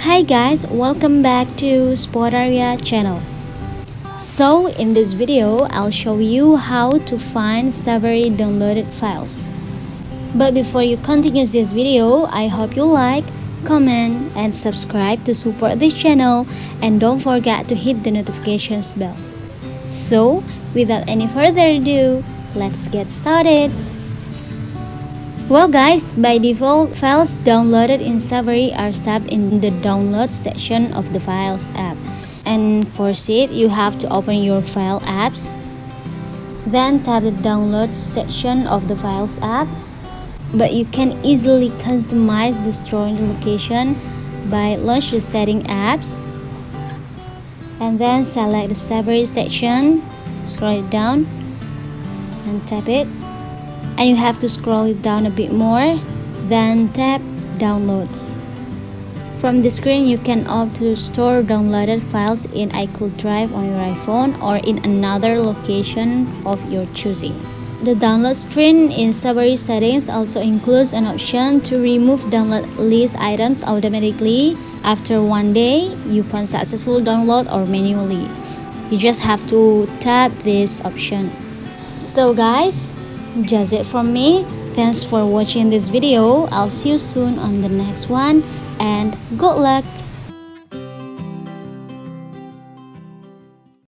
Hi guys, welcome back to Sportaria channel. So in this video, I'll show you how to find several downloaded files. But before you continue this video, I hope you like, comment, and subscribe to support this channel, and don't forget to hit the notifications bell. So without any further ado, let's get started. Well guys, by default, files downloaded in Safari are saved in the Downloads section of the Files app. And for it, you have to open your File apps. Then tap the Downloads section of the Files app. But you can easily customize the storage location by launch the Setting apps. And then select the Safari section, scroll it down, and tap it. And you have to scroll it down a bit more, then tap Downloads. From the screen, you can opt to store downloaded files in iCloud Drive on your iPhone or in another location of your choosing. The download screen in Safari settings also includes an option to remove download list items automatically after one day upon successful download or manually. You just have to tap this option. So guys, just it from me. Thanks for watching this video. I'll see you soon on the next one, and good luck.